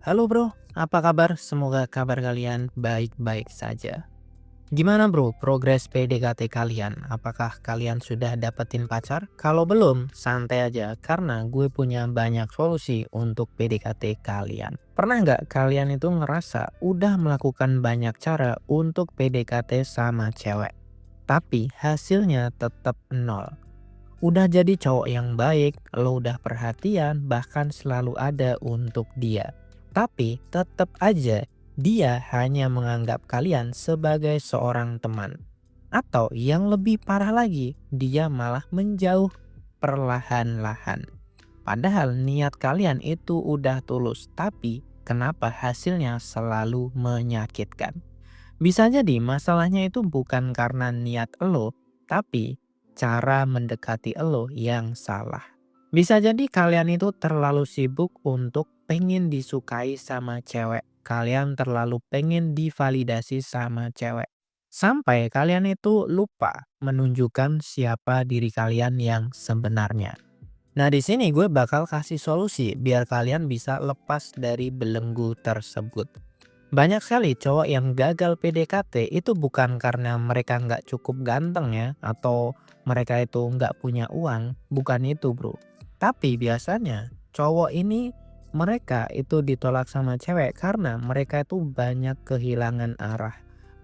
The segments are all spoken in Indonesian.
Halo bro, apa kabar? Semoga kabar kalian baik-baik saja. Gimana bro, progres PDKT kalian? Apakah kalian sudah dapetin pacar? Kalau belum, santai aja karena gue punya banyak solusi untuk PDKT kalian. Pernah nggak kalian itu ngerasa udah melakukan banyak cara untuk PDKT sama cewek, tapi hasilnya tetap nol? Udah jadi cowok yang baik, lo udah perhatian, bahkan selalu ada untuk dia. Tapi tetap aja dia hanya menganggap kalian sebagai seorang teman. Atau yang lebih parah lagi, dia malah menjauh perlahan-lahan. Padahal niat kalian itu udah tulus, tapi kenapa hasilnya selalu menyakitkan? Bisa jadi masalahnya itu bukan karena niat elo, tapi cara mendekati elo yang salah. Bisa jadi kalian itu terlalu sibuk untuk pengen disukai sama cewek. Kalian terlalu pengen divalidasi sama cewek. Sampai kalian itu lupa menunjukkan siapa diri kalian yang sebenarnya. Nah, di sini gue bakal kasih solusi biar kalian bisa lepas dari belenggu tersebut. Banyak sekali cowok yang gagal PDKT itu bukan karena mereka nggak cukup ganteng ya, atau mereka itu nggak punya uang, bukan itu bro. Tapi biasanya cowok ini mereka itu ditolak sama cewek karena mereka itu banyak kehilangan arah.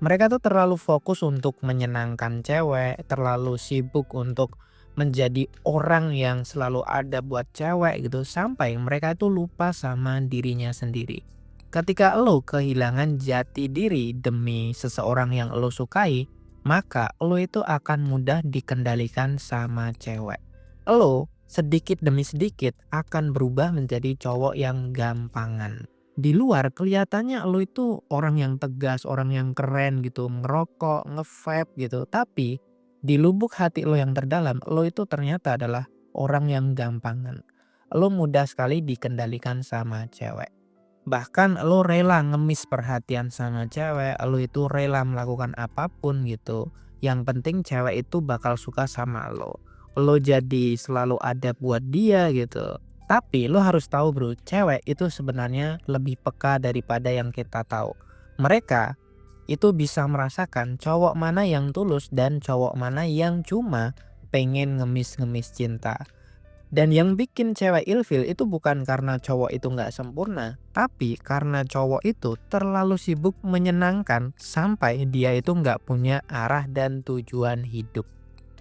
Mereka tuh terlalu fokus untuk menyenangkan cewek, terlalu sibuk untuk menjadi orang yang selalu ada buat cewek gitu, sampai mereka itu lupa sama dirinya sendiri. Ketika lo kehilangan jati diri demi seseorang yang lo sukai, maka lo itu akan mudah dikendalikan sama cewek. Lo sedikit demi sedikit akan berubah menjadi cowok yang gampangan. Di luar kelihatannya lo itu orang yang tegas, orang yang keren gitu, ngerokok, nge-vape gitu. Tapi di lubuk hati lo yang terdalam, lo itu ternyata adalah orang yang gampangan. Lo mudah sekali dikendalikan sama cewek. Bahkan lo rela ngemis perhatian sama cewek, lo itu rela melakukan apapun gitu. Yang penting cewek itu bakal suka sama lo. Lo jadi selalu ada buat dia gitu. Tapi lo harus tahu bro, cewek itu sebenarnya lebih peka daripada yang kita tahu. Mereka itu bisa merasakan cowok mana yang tulus dan cowok mana yang cuma pengen ngemis-ngemis cinta. Dan yang bikin cewek ilfil itu bukan karena cowok itu nggak sempurna, tapi karena cowok itu terlalu sibuk menyenangkan sampai dia itu nggak punya arah dan tujuan hidup.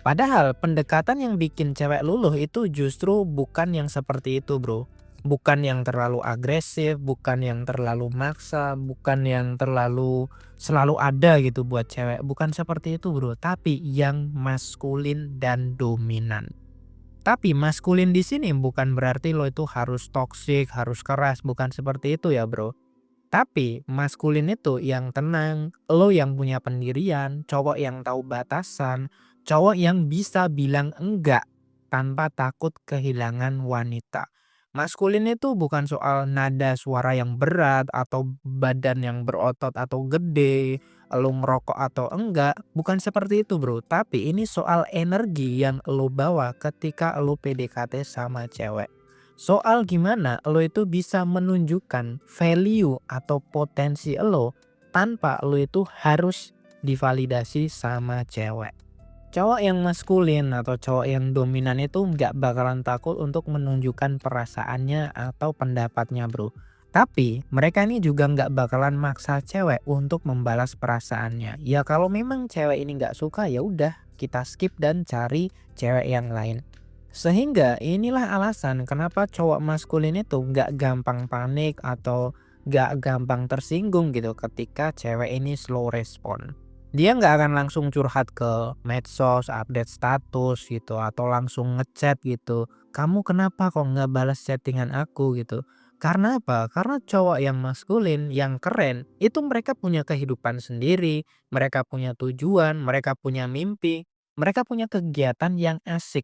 Padahal pendekatan yang bikin cewek luluh itu justru bukan yang seperti itu bro. Bukan yang terlalu agresif, bukan yang terlalu maksa, bukan yang terlalu selalu ada gitu buat cewek. Bukan seperti itu bro, tapi yang maskulin dan dominan. Tapi maskulin di sini bukan berarti lo itu harus toksik, harus keras, bukan seperti itu ya bro. Tapi maskulin itu yang tenang, lo yang punya pendirian, cowok yang tahu batasan, cowok yang bisa bilang enggak tanpa takut kehilangan wanita. Maskulin itu bukan soal nada suara yang berat atau badan yang berotot atau gede, lo ngerokok atau enggak, bukan seperti itu bro. Tapi ini soal energi yang lo bawa ketika lo PDKT sama cewek. Soal gimana lo itu bisa menunjukkan value atau potensi lo tanpa lo itu harus divalidasi sama cewek. Cowok yang maskulin atau cowok yang dominan itu nggak bakalan takut untuk menunjukkan perasaannya atau pendapatnya bro. Tapi mereka ini juga nggak bakalan maksa cewek untuk membalas perasaannya. Ya kalau memang cewek ini nggak suka ya udah kita skip dan cari cewek yang lain. Sehingga inilah alasan kenapa cowok maskulin itu nggak gampang panik atau nggak gampang tersinggung gitu ketika cewek ini slow respon. Dia nggak akan langsung curhat ke medsos, update status gitu, atau langsung ngechat gitu. Kamu kenapa kok nggak balas chattingan aku gitu? Karena apa? Karena cowok yang maskulin, yang keren, itu mereka punya kehidupan sendiri, mereka punya tujuan, mereka punya mimpi, mereka punya kegiatan yang asik.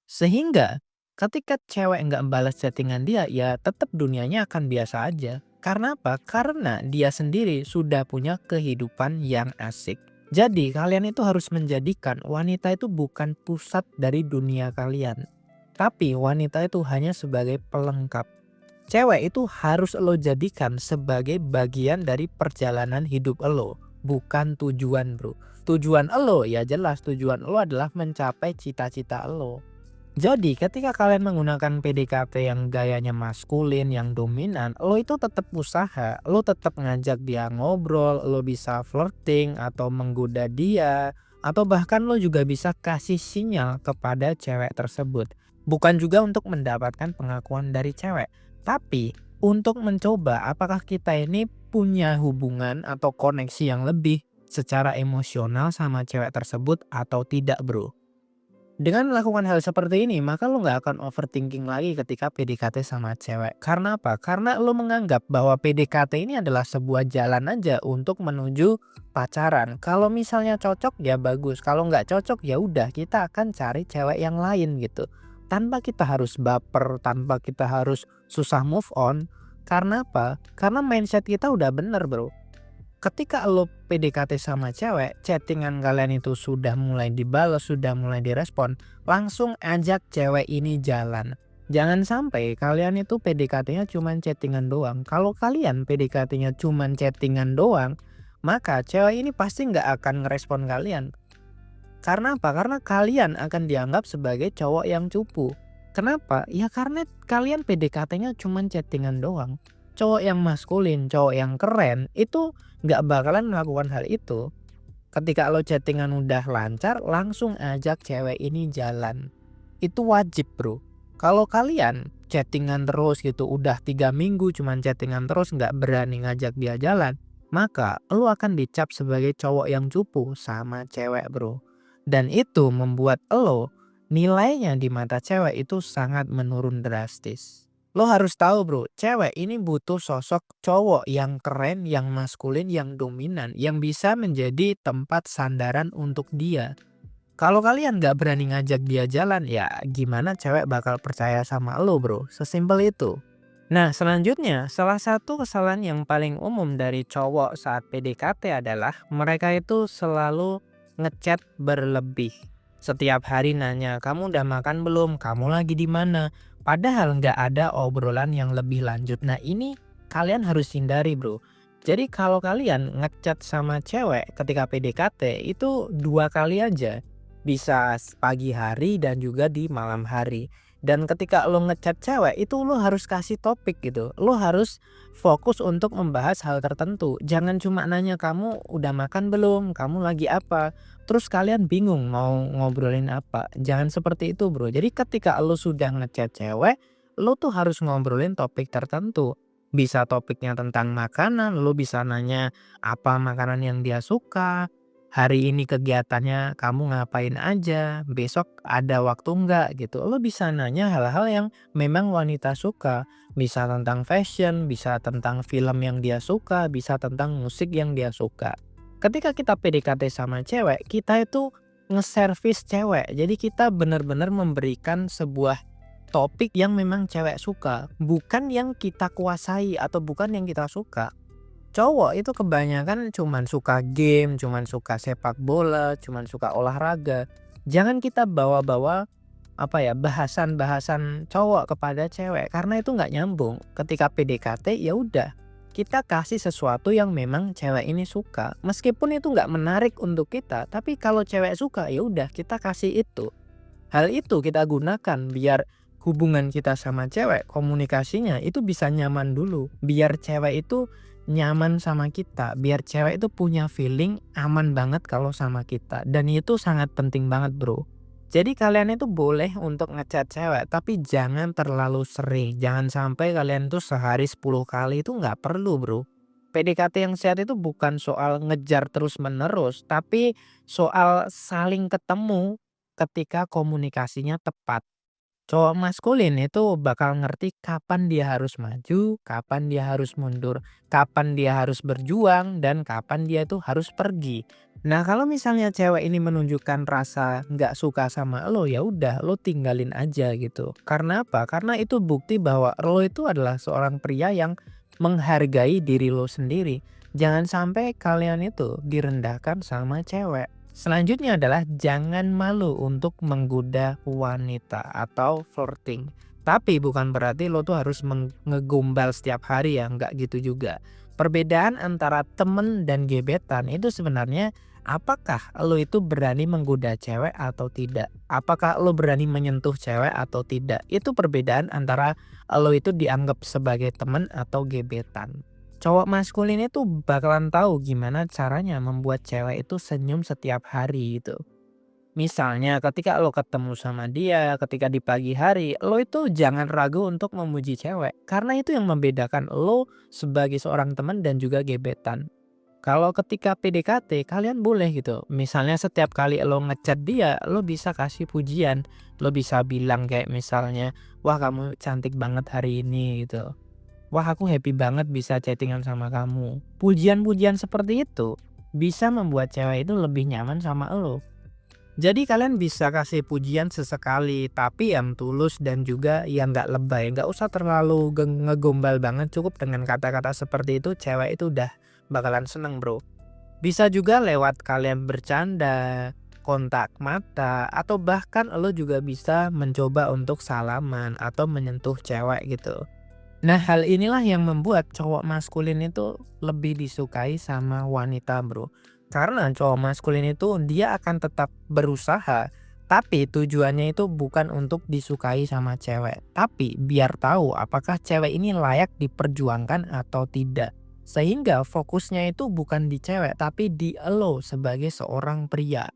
Sehingga ketika cewek nggak balas chattingan dia, ya tetap dunianya akan biasa aja. Karena apa? Karena dia sendiri sudah punya kehidupan yang asik. Jadi kalian itu harus menjadikan wanita itu bukan pusat dari dunia kalian. Tapi wanita itu hanya sebagai pelengkap. Cewek itu harus lo jadikan sebagai bagian dari perjalanan hidup lo, bukan tujuan bro. Tujuan lo ya jelas, tujuan lo adalah mencapai cita-cita lo. Jadi ketika kalian menggunakan PDKT yang gayanya maskulin, yang dominan, lo itu tetap usaha, lo tetap ngajak dia ngobrol, lo bisa flirting atau menggoda dia, atau bahkan lo juga bisa kasih sinyal kepada cewek tersebut. Bukan juga untuk mendapatkan pengakuan dari cewek, tapi untuk mencoba apakah kita ini punya hubungan atau koneksi yang lebih secara emosional sama cewek tersebut atau tidak bro. Dengan melakukan hal seperti ini, maka lo nggak akan overthinking lagi ketika PDKT sama cewek. Karena apa? Karena lo menganggap bahwa PDKT ini adalah sebuah jalan aja untuk menuju pacaran. Kalau misalnya cocok ya bagus, kalau nggak cocok ya udah kita akan cari cewek yang lain gitu. Tanpa kita harus baper, tanpa kita harus susah move on. Karena apa? Karena mindset kita udah bener bro. Ketika lo PDKT sama cewek, chattingan kalian itu sudah mulai dibales, sudah mulai direspon, langsung ajak cewek ini jalan. Jangan sampai kalian itu PDKT-nya cuman chattingan doang. Kalau kalian PDKT-nya cuman chattingan doang, maka cewek ini pasti nggak akan ngerespon kalian. Karena apa? Karena kalian akan dianggap sebagai cowok yang cupu. Kenapa? Ya karena kalian PDKT-nya cuman chattingan doang. Cowok yang maskulin, cowok yang keren itu nggak bakalan melakukan hal itu. Ketika lo chattingan udah lancar, langsung ajak cewek ini jalan. Itu wajib bro. Kalau kalian chattingan terus gitu, udah 3 minggu cuman chattingan terus nggak berani ngajak dia jalan, maka lo akan dicap sebagai cowok yang cupu sama cewek bro. Dan itu membuat lo nilainya di mata cewek itu sangat menurun drastis. Lo harus tahu bro, cewek ini butuh sosok cowok yang keren, yang maskulin, yang dominan, yang bisa menjadi tempat sandaran untuk dia. Kalau kalian gak berani ngajak dia jalan, ya gimana cewek bakal percaya sama lo bro, sesimpel itu. Nah selanjutnya, salah satu kesalahan yang paling umum dari cowok saat PDKT adalah mereka itu selalu ngechat berlebih. Setiap hari nanya, kamu udah makan belum? Kamu lagi di mana? Padahal nggak ada obrolan yang lebih lanjut. Nah ini kalian harus hindari bro. Jadi kalau kalian ngechat sama cewek ketika PDKT itu 2 kali aja. Bisa pagi hari dan juga di malam hari. Dan ketika lo ngechat cewek itu lo harus kasih topik gitu. Lo harus fokus untuk membahas hal tertentu. Jangan cuma nanya kamu udah makan belum? Kamu lagi apa? Terus kalian bingung mau ngobrolin apa. Jangan seperti itu bro. Jadi ketika lo sudah ngechat cewek, lo tuh harus ngobrolin topik tertentu. Bisa topiknya tentang makanan, lo bisa nanya apa makanan yang dia suka. Hari ini kegiatannya kamu ngapain aja, besok ada waktu enggak gitu. Lo bisa nanya hal-hal yang memang wanita suka. Bisa tentang fashion, bisa tentang film yang dia suka, bisa tentang musik yang dia suka. Ketika kita PDKT sama cewek, kita itu nge-service cewek. Jadi kita benar-benar memberikan sebuah topik yang memang cewek suka, bukan yang kita kuasai atau bukan yang kita suka. Cowok itu kebanyakan cuman suka game, cuman suka sepak bola, cuman suka olahraga. Jangan kita bawa-bawa bahasan-bahasan cowok kepada cewek karena itu nggak nyambung. Ketika PDKT ya udah kita kasih sesuatu yang memang cewek ini suka. Meskipun itu nggak menarik untuk kita, tapi kalau cewek suka ya udah kita kasih itu. Hal itu kita gunakan biar hubungan kita sama cewek, komunikasinya itu bisa nyaman dulu. Biar cewek itu nyaman sama kita, biar cewek itu punya feeling aman banget kalau sama kita. Dan itu sangat penting banget bro. Jadi kalian itu boleh untuk ngechat cewek, tapi jangan terlalu sering. Jangan sampai kalian tuh sehari 10 kali itu nggak perlu bro. PDKT yang sehat itu bukan soal ngejar terus menerus, tapi soal saling ketemu ketika komunikasinya tepat. Cowok maskulin itu bakal ngerti kapan dia harus maju, kapan dia harus mundur, kapan dia harus berjuang, dan kapan dia itu harus pergi. Nah kalau misalnya cewek ini menunjukkan rasa nggak suka sama lo, ya udah lo tinggalin aja gitu. Karena apa? Karena itu bukti bahwa lo itu adalah seorang pria yang menghargai diri lo sendiri. Jangan sampai kalian itu direndahkan sama cewek. Selanjutnya adalah jangan malu untuk menggoda wanita atau flirting. Tapi bukan berarti lo tuh harus ngegombal setiap hari ya, nggak gitu juga. Perbedaan antara temen dan gebetan itu sebenarnya apakah lo itu berani menggoda cewek atau tidak? Apakah lo berani menyentuh cewek atau tidak? Itu perbedaan antara lo itu dianggap sebagai temen atau gebetan. Cowok maskulin itu bakalan tahu gimana caranya membuat cewek itu senyum setiap hari gitu. Misalnya ketika lo ketemu sama dia, ketika di pagi hari, lo itu jangan ragu untuk memuji cewek. Karena itu yang membedakan lo sebagai seorang teman dan juga gebetan. Kalau ketika PDKT, kalian boleh gitu. Misalnya setiap kali lo ngechat dia, lo bisa kasih pujian. Lo bisa bilang kayak misalnya, wah kamu cantik banget hari ini gitu. Wah aku happy banget bisa chattingan sama kamu. Pujian-pujian seperti itu bisa membuat cewek itu lebih nyaman sama lo. Jadi kalian bisa kasih pujian sesekali, tapi yang tulus dan juga yang nggak lebay. Nggak usah terlalu ngegombal banget, cukup dengan kata-kata seperti itu cewek itu udah bakalan seneng bro. Bisa juga lewat kalian bercanda, kontak mata, atau bahkan lo juga bisa mencoba untuk salaman atau menyentuh cewek gitu. Nah hal inilah yang membuat cowok maskulin itu lebih disukai sama wanita bro. Karena cowok maskulin itu dia akan tetap berusaha. Tapi tujuannya itu bukan untuk disukai sama cewek. Tapi biar tahu apakah cewek ini layak diperjuangkan atau tidak. Sehingga fokusnya itu bukan di cewek tapi di elo sebagai seorang pria.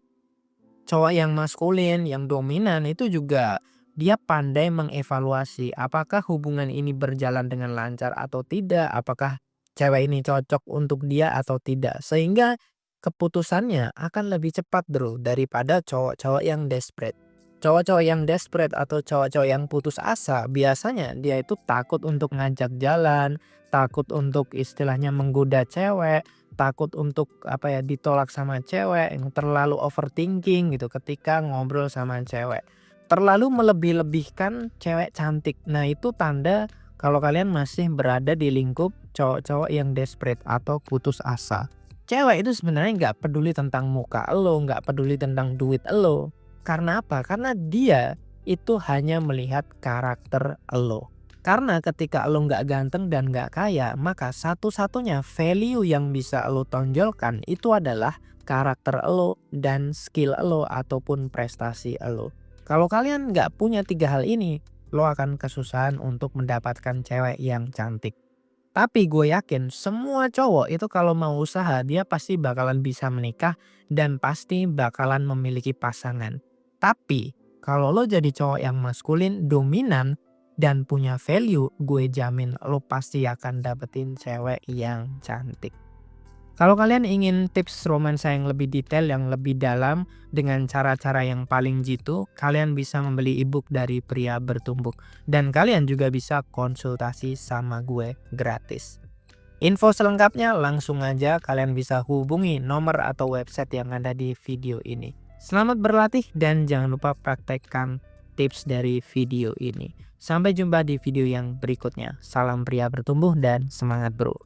Cowok yang maskulin, yang dominan itu juga dia pandai mengevaluasi apakah hubungan ini berjalan dengan lancar atau tidak, apakah cewek ini cocok untuk dia atau tidak. Sehingga keputusannya akan lebih cepat bro daripada cowok-cowok yang desperate. Cowok-cowok yang desperate atau cowok-cowok yang putus asa biasanya dia itu takut untuk ngajak jalan, takut untuk istilahnya menggoda cewek, takut untuk apa ya ditolak sama cewek, yang terlalu overthinking gitu ketika ngobrol sama cewek. Terlalu melebih-lebihkan cewek cantik. Nah, itu tanda kalau kalian masih berada di lingkup cowok-cowok yang desperate atau putus asa. Cewek itu sebenarnya nggak peduli tentang muka lo, nggak peduli tentang duit lo. Karena apa? Karena dia itu hanya melihat karakter lo. Karena ketika lo nggak ganteng dan nggak kaya, maka satu-satunya value yang bisa lo tonjolkan itu adalah karakter lo dan skill lo ataupun prestasi lo. Kalau kalian nggak punya tiga hal ini, lo akan kesusahan untuk mendapatkan cewek yang cantik. Tapi gue yakin semua cowok itu kalau mau usaha dia pasti bakalan bisa menikah dan pasti bakalan memiliki pasangan. Tapi kalau lo jadi cowok yang maskulin, dominan, dan punya value, gue jamin lo pasti akan dapetin cewek yang cantik. Kalau kalian ingin tips romansa yang lebih detail, yang lebih dalam dengan cara-cara yang paling jitu, kalian bisa membeli ebook dari Pria Bertumbuk. Dan kalian juga bisa konsultasi sama gue gratis. Info selengkapnya langsung aja kalian bisa hubungi nomor atau website yang ada di video ini. Selamat berlatih dan jangan lupa praktekkan tips dari video ini. Sampai jumpa di video yang berikutnya. Salam pria bertumbuh dan semangat bro.